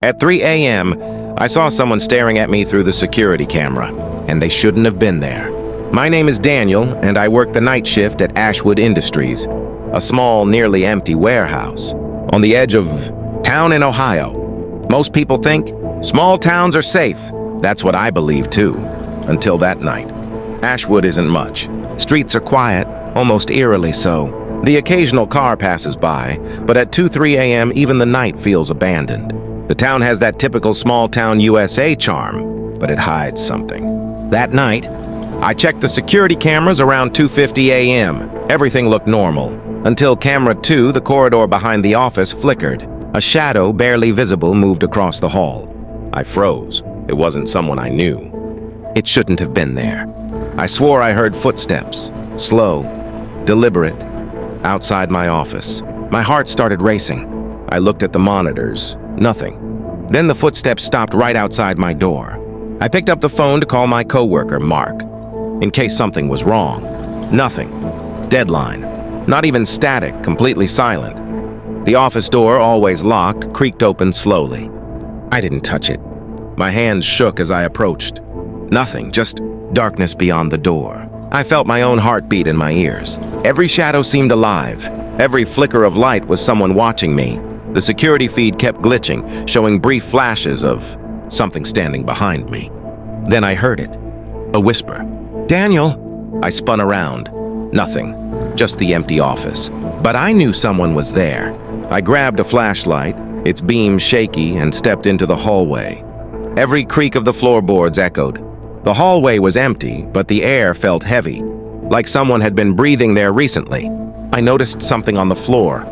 At 3 a.m., I saw someone staring at me through the security camera, and they shouldn't have been there. My name is Daniel, and I work the night shift at Ashwood Industries, a small, nearly empty warehouse on the edge of town in Ohio. Most people think small towns are safe. That's what I believe too, until that night. Ashwood isn't much. Streets are quiet, almost eerily so. The occasional car passes by, but at 2-3 a.m. even the night feels abandoned. The town has that typical small-town USA charm, but it hides something. That night, I checked the security cameras around 2:50 a.m. Everything looked normal, until camera 2, the corridor behind the office, flickered. A shadow, barely visible, moved across the hall. I froze. It wasn't someone I knew. It shouldn't have been there. I swore I heard footsteps, slow, deliberate, outside my office. My heart started racing. I looked at the monitors. Nothing. Then the footsteps stopped right outside my door. I picked up the phone to call my coworker, Mark, in case something was wrong. Nothing. Deadline. Not even static, completely silent. The office door, always locked, creaked open slowly. I didn't touch it. My hands shook as I approached. Nothing, just darkness beyond the door. I felt my own heartbeat in my ears. Every shadow seemed alive. Every flicker of light was someone watching me. The security feed kept glitching, showing brief flashes of something standing behind me. Then I heard it. A whisper. "Daniel!" I spun around. Nothing. Just the empty office. But I knew someone was there. I grabbed a flashlight, its beam shaky, and stepped into the hallway. Every creak of the floorboards echoed. The hallway was empty, but the air felt heavy, like someone had been breathing there recently. I noticed something on the floor.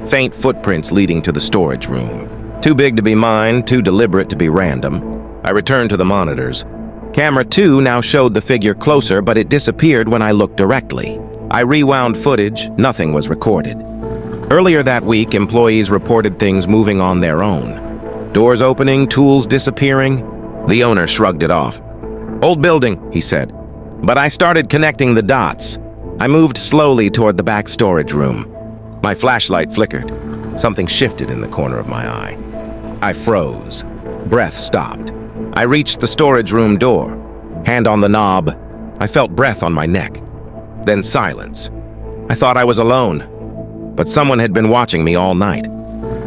Faint footprints leading to the storage room. Too big to be mine, too deliberate to be random. I returned to the monitors. Camera 2 now showed the figure closer, but it disappeared when I looked directly. I rewound footage. Nothing was recorded. Earlier that week, employees reported things moving on their own. Doors opening, tools disappearing. The owner shrugged it off. "Old building," he said. But I started connecting the dots. I moved slowly toward the back storage room. My flashlight flickered. Something shifted in the corner of my eye. I froze. Breath stopped. I reached the storage room door. Hand on the knob. I felt breath on my neck. Then silence. I thought I was alone. But someone had been watching me all night.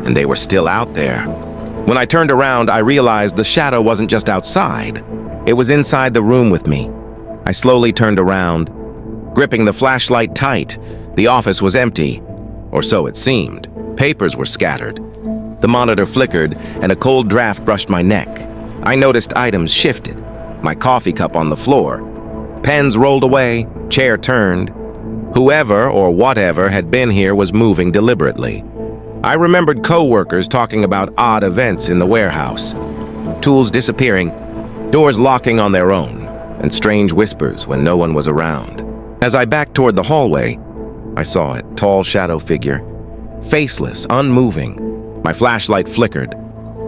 And they were still out there. When I turned around, I realized the shadow wasn't just outside. It was inside the room with me. I slowly turned around, gripping the flashlight tight. The office was empty, or so it seemed. Papers were scattered. The monitor flickered, and a cold draft brushed my neck. I noticed items shifted. My coffee cup on the floor. Pens rolled away, chair turned. Whoever or whatever had been here was moving deliberately. I remembered coworkers talking about odd events in the warehouse. Tools disappearing, doors locking on their own, and strange whispers when no one was around. As I backed toward the hallway, I saw it, tall shadow figure, faceless, unmoving. My flashlight flickered.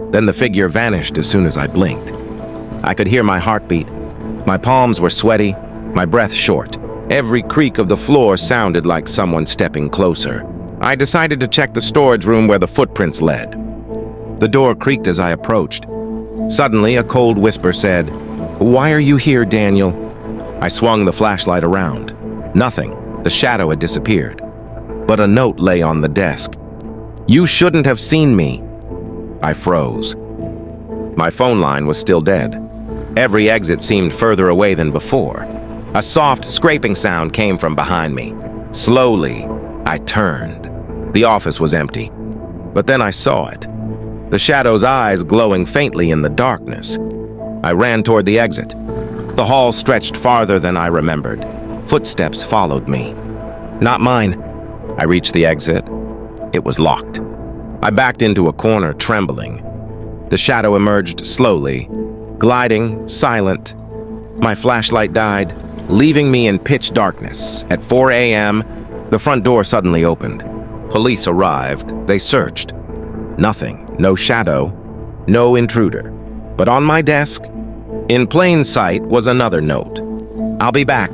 Then the figure vanished as soon as I blinked. I could hear my heartbeat. My palms were sweaty, my breath short. Every creak of the floor sounded like someone stepping closer. I decided to check the storage room where the footprints led. The door creaked as I approached. Suddenly, a cold whisper said, "Why are you here, Daniel?" I swung the flashlight around. Nothing. The shadow had disappeared. But a note lay on the desk. "You shouldn't have seen me." I froze. My phone line was still dead. Every exit seemed further away than before. A soft scraping sound came from behind me. Slowly, I turned. The office was empty. But then I saw it. The shadow's eyes glowing faintly in the darkness. I ran toward the exit. The hall stretched farther than I remembered. Footsteps followed me. Not mine. I reached the exit. It was locked. I backed into a corner, trembling. The shadow emerged slowly, gliding, silent. My flashlight died, leaving me in pitch darkness. At 4 a.m., the front door suddenly opened. Police arrived. They searched. Nothing. No shadow. No intruder. But on my desk, in plain sight, was another note. "I'll be back.